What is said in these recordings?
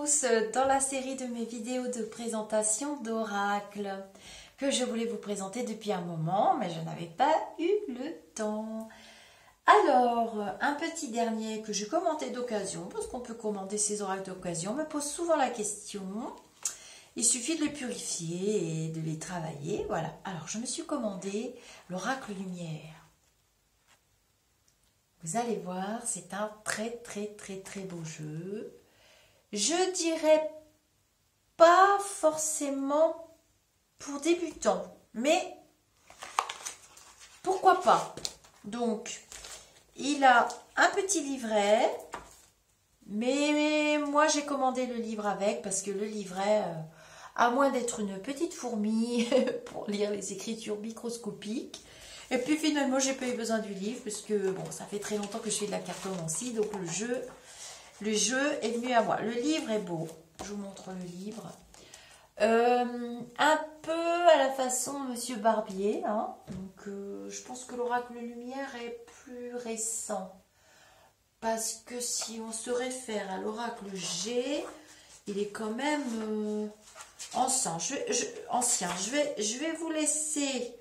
tous dans la série de mes vidéos de présentation d'oracle que je voulais vous présenter depuis un moment, mais je n'avais pas eu le temps. Alors, un petit dernier que j'ai commandé d'occasion, parce qu'on peut commander ces oracles d'occasion, me pose souvent la question. Il suffit de les purifier et de les travailler, voilà. Alors, je me suis commandé l'oracle lumière. Vous allez voir, c'est un très beau jeu. Je dirais pas forcément pour débutants, mais pourquoi pas. Donc, il a un petit livret, mais moi j'ai commandé le livre avec parce que le livret, à moins d'être une petite fourmi pour lire les écritures microscopiques, et puis finalement j'ai pas eu besoin du livre parce que bon, ça fait très longtemps que je fais de la cartomancie, donc le jeu est venu à moi. Le livre est beau, je vous montre le livre. Un peu à la façon Monsieur Barbier, hein. Donc je pense que l'oracle lumière est plus récent. Parce que si on se réfère à l'oracle G, il est quand même ancien. Je vais vous laisser...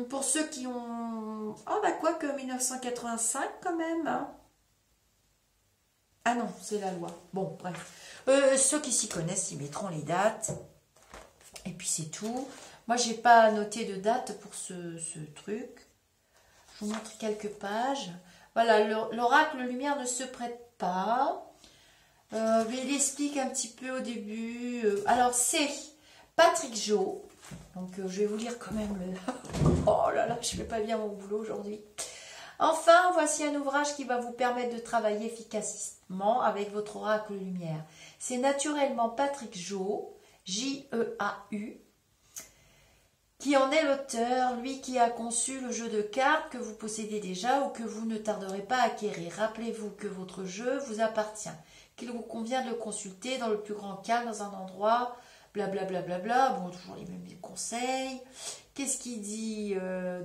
pour ceux qui ont... Ah bah quoi que 1985 quand même. Hein. Ah non, c'est la loi. Bon, bref. Ceux qui s'y connaissent, ils mettront les dates. Et puis c'est tout. Moi, j'ai pas noté de date pour ce truc. Je vous montre quelques pages. Voilà, l'oracle lumière ne se prête pas. Mais il explique un petit peu au début. Alors, c'est Patrick Jo. Donc, je vais vous lire quand même le... Oh là là, je fais pas bien mon boulot aujourd'hui. Enfin, voici un ouvrage qui va vous permettre de travailler efficacement avec votre oracle lumière. C'est naturellement Patrick Jo, J-E-A-U, qui en est l'auteur, lui qui a conçu le jeu de cartes que vous possédez déjà ou que vous ne tarderez pas à acquérir. Rappelez-vous que votre jeu vous appartient, qu'il vous convient de le consulter dans le plus grand calme, dans un endroit... Blablabla, bon, toujours les mêmes conseils. Qu'est-ce qu'il dit?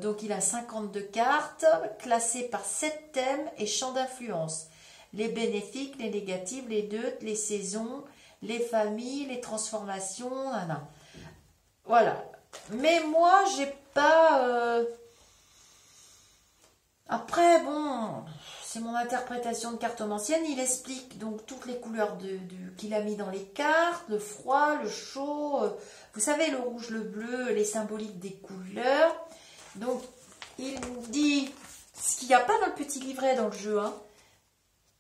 Donc, il a 52 cartes, classées par 7 thèmes et champs d'influence. Les bénéfiques, les négatives, les deutres, les saisons, les familles, les transformations, Voilà. Mais moi, j'ai pas... Après, bon... C'est mon interprétation de cartomancienne. Il explique donc toutes les couleurs qu'il a mis dans les cartes, le froid, le chaud. Vous savez, le rouge, le bleu, les symboliques des couleurs. Donc, il dit ce qu'il n'y a pas dans le petit livret dans le jeu. Hein.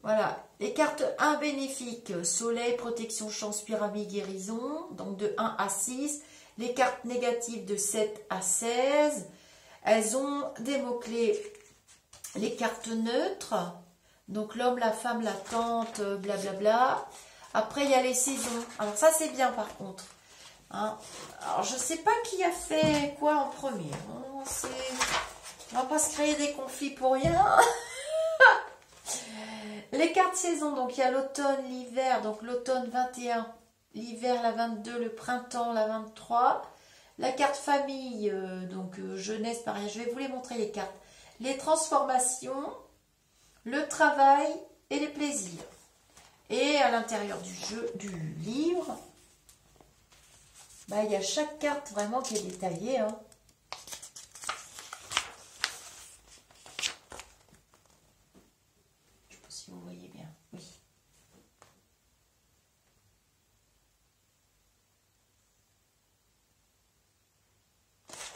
Voilà. Les cartes 1 bénéfiques, soleil, protection, chance, pyramide, guérison. Donc, de 1 à 6. Les cartes négatives de 7 à 16. Elles ont des mots-clés. Les cartes neutres, donc l'homme, la femme, la tante, blablabla. Après, il y a les saisons. Alors ça, c'est bien par contre. Hein. Alors, je ne sais pas qui a fait quoi en premier. On va pas se créer des conflits pour rien. Les cartes saisons, donc il y a l'automne, l'hiver, donc l'automne 21, l'hiver la 22, le printemps la 23. La carte famille, donc jeunesse, pareil. Je vais vous les montrer les cartes. Les transformations, le travail et les plaisirs. Et à l'intérieur du livre, bah, il y a chaque carte vraiment qui est détaillée. Hein. Je ne sais pas si vous voyez bien. Oui.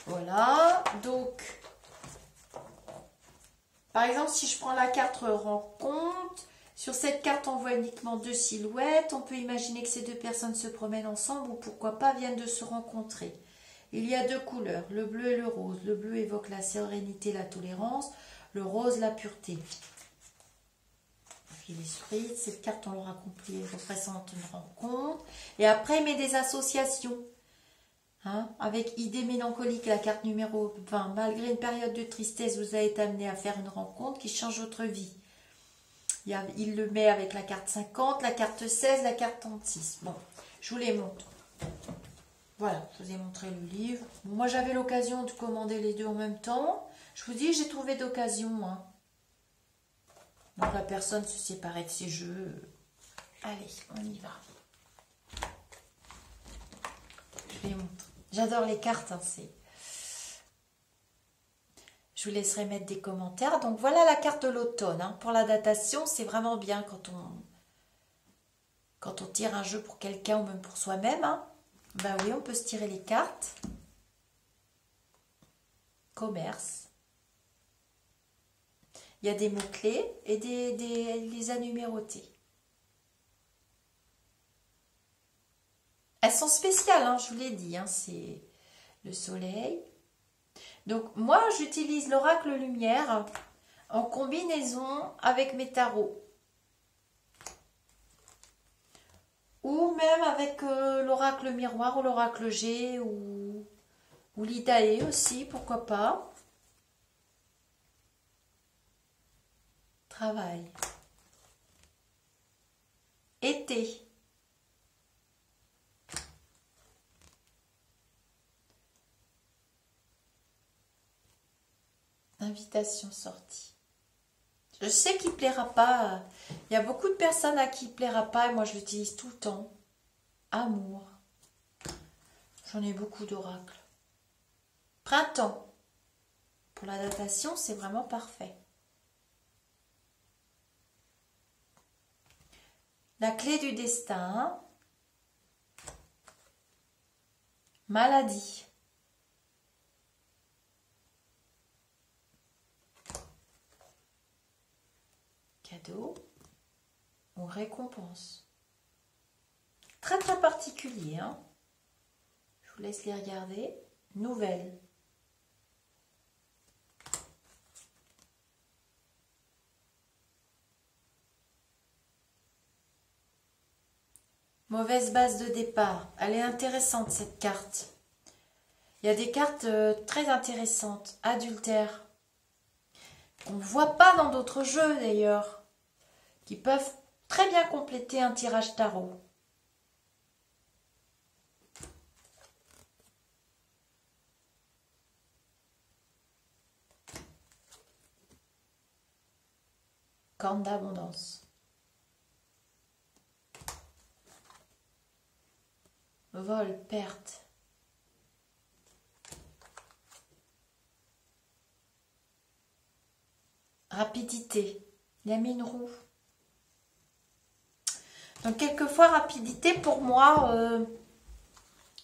Voilà. Donc... Par exemple, si je prends la carte rencontre, sur cette carte, on voit uniquement 2 silhouettes. On peut imaginer que ces 2 personnes se promènent ensemble ou pourquoi pas viennent de se rencontrer. Il y a 2 couleurs, le bleu et le rose. Le bleu évoque la sérénité, la tolérance. Le rose, la pureté. L'esprit, cette carte, on l'aura compris, elle représente une rencontre. Et après, il met des associations. Hein, avec idée mélancolique, la carte numéro 20. Malgré une période de tristesse, vous avez été amené à faire une rencontre qui change votre vie. Il le met avec la carte 50, la carte 16, la carte 36. Bon, je vous les montre. Voilà, je vous ai montré le livre. Bon, moi, j'avais l'occasion de commander les deux en même temps. Je vous dis, j'ai trouvé d'occasion. Hein. Donc, la personne se séparait de ses jeux. Allez, on y va. Je les montre. J'adore les cartes. Hein, je vous laisserai mettre des commentaires. Donc voilà la carte de l'automne. Hein. Pour la datation, c'est vraiment bien quand on tire un jeu pour quelqu'un ou même pour soi-même. Hein. Ben oui, on peut se tirer les cartes. Commerce. Il y a des mots-clés et les a numérotés. Elles sont spéciales, hein, je vous l'ai dit. Hein, c'est le soleil. Donc moi, j'utilise l'oracle lumière en combinaison avec mes tarots. Ou même avec l'oracle miroir ou l'oracle G ou l'Idaé aussi, pourquoi pas. Travail. Été. Invitation sortie. Je sais qu'il ne plaira pas. Il y a beaucoup de personnes à qui il ne plaira pas et moi je l'utilise tout le temps. Amour. J'en ai beaucoup d'oracles. Printemps. Pour la datation, c'est vraiment parfait. La clé du destin. Maladie. Cadeau ou récompense. Très très particulier. Hein, je vous laisse les regarder. Nouvelle. Mauvaise base de départ. Elle est intéressante cette carte. Il y a des cartes très intéressantes. Adultère. On ne voit pas dans d'autres jeux d'ailleurs. Qui peuvent très bien compléter un tirage tarot. Corne d'abondance. Vol, perte. Rapidité. Il y a mis une roue. Donc, quelquefois, rapidité, pour moi,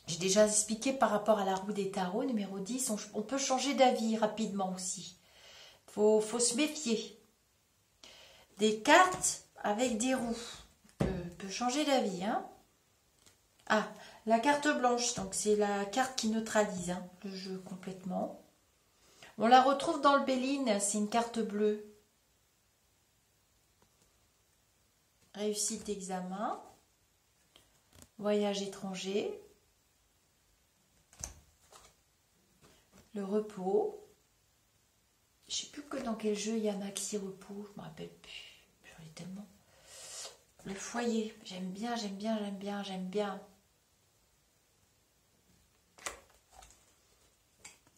j'ai déjà expliqué par rapport à la roue des tarots, numéro 10, on peut changer d'avis rapidement aussi. Faut se méfier. Des cartes avec des roues. Peut changer d'avis. Hein. Ah, la carte blanche, donc c'est la carte qui neutralise hein, le jeu complètement. On la retrouve dans le Béline, c'est une carte bleue. Réussite d'examen, voyage étranger, le repos. Je ne sais plus que dans quel jeu il y a Maxi Repos, je ne me rappelle plus, j'en ai tellement. Le foyer, j'aime bien, j'aime bien, j'aime bien, j'aime bien.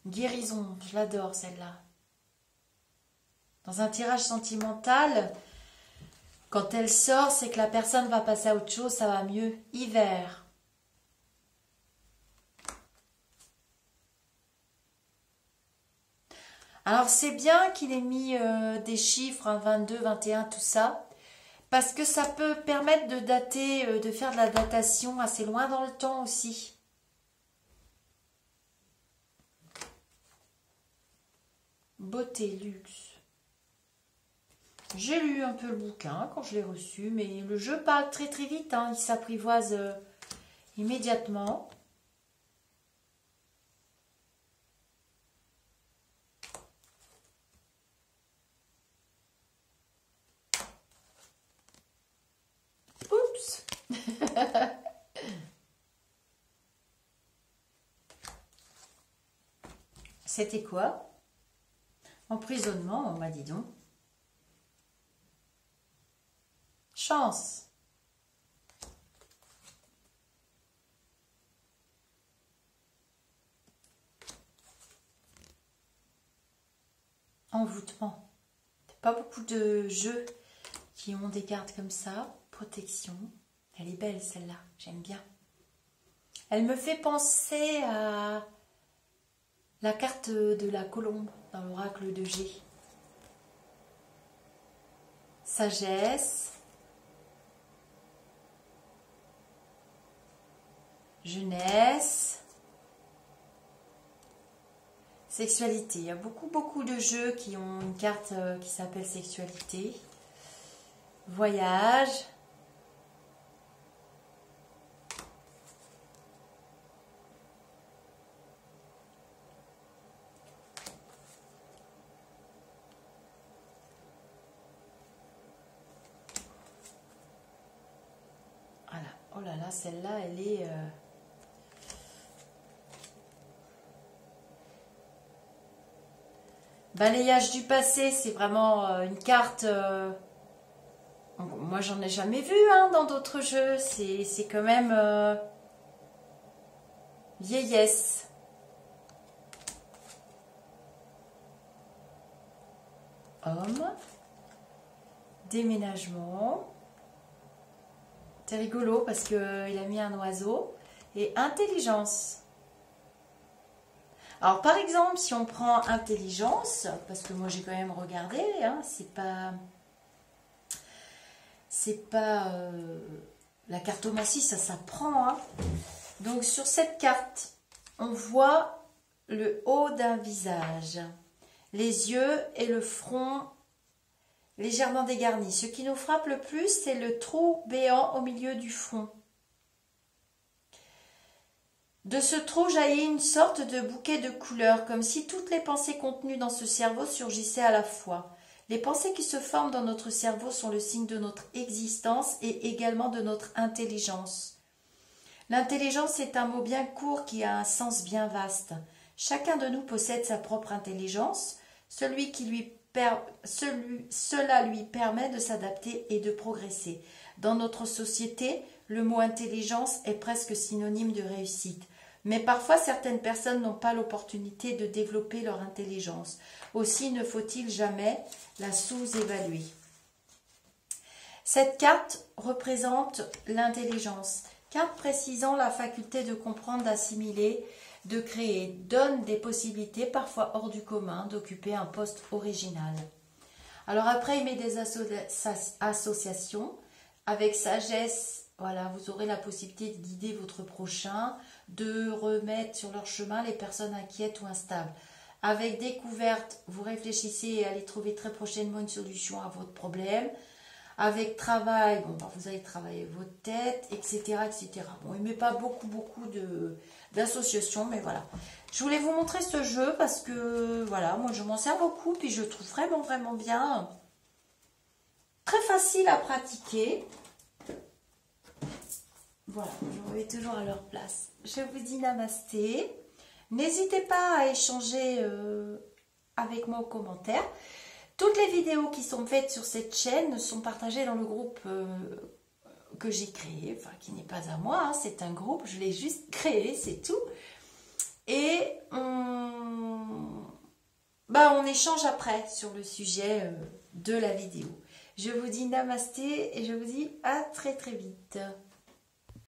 Guérison, je l'adore celle-là. Dans un tirage sentimental, quand elle sort, c'est que la personne va passer à autre chose, ça va mieux. Hiver. Alors c'est bien qu'il ait mis des chiffres, hein, 22, 21, tout ça, parce que ça peut permettre de dater, de faire de la datation assez loin dans le temps aussi. Beauté, luxe. J'ai lu un peu le bouquin quand je l'ai reçu, mais le jeu parle très très vite, hein, il s'apprivoise immédiatement. Oups. C'était quoi? Emprisonnement, on m'a dit donc. Chance. Envoûtement. Pas beaucoup de jeux qui ont des cartes comme ça. protection. Elle est belle celle-là, j'aime bien. Elle me fait penser à la carte de la colombe dans l'oracle de G. Sagesse, jeunesse, sexualité. Il y a beaucoup de jeux qui ont une carte qui s'appelle sexualité. Voyage. Voilà. Oh là là, celle-là, elle est... Balayage du passé, c'est vraiment une carte... moi, j'en ai jamais vu hein, dans d'autres jeux. C'est quand même... vieillesse. Homme. Déménagement. C'est rigolo parce qu'il a mis un oiseau. Et intelligence. Alors, par exemple, si on prend intelligence, parce que moi, j'ai quand même regardé, hein, c'est pas la cartomancie, ça s'apprend. Hein. Donc, sur cette carte, on voit le haut d'un visage, les yeux et le front légèrement dégarnis. Ce qui nous frappe le plus, c'est le trou béant au milieu du front. De ce trou jaillit une sorte de bouquet de couleurs, comme si toutes les pensées contenues dans ce cerveau surgissaient à la fois. Les pensées qui se forment dans notre cerveau sont le signe de notre existence et également de notre intelligence. L'intelligence est un mot bien court qui a un sens bien vaste. Chacun de nous possède sa propre intelligence, cela lui permet de s'adapter et de progresser. Dans notre société, le mot intelligence est presque synonyme de réussite. Mais parfois, certaines personnes n'ont pas l'opportunité de développer leur intelligence. Aussi, ne faut-il jamais la sous-évaluer. Cette carte représente l'intelligence. Carte précisant la faculté de comprendre, d'assimiler, de créer, donne des possibilités parfois hors du commun d'occuper un poste original. Alors après, il met des associations. Avec sagesse, voilà, vous aurez la possibilité de guider votre prochain, de remettre sur leur chemin les personnes inquiètes ou instables. Avec découverte, vous réfléchissez et allez trouver très prochainement une solution à votre problème. Avec travail, bon, vous allez travailler votre tête, etc. etc. Bon, il ne met pas beaucoup d'associations, mais voilà. Je voulais vous montrer ce jeu parce que, voilà, moi je m'en sers beaucoup, puis je le trouve vraiment bien. Très facile à pratiquer. Voilà, je remets toujours à leur place. Je vous dis namasté. N'hésitez pas à échanger avec moi aux commentaires. Toutes les vidéos qui sont faites sur cette chaîne sont partagées dans le groupe que j'ai créé. Enfin, qui n'est pas à moi, hein, c'est un groupe. Je l'ai juste créé, c'est tout. Et on échange après sur le sujet de la vidéo. Je vous dis namasté et je vous dis à très vite.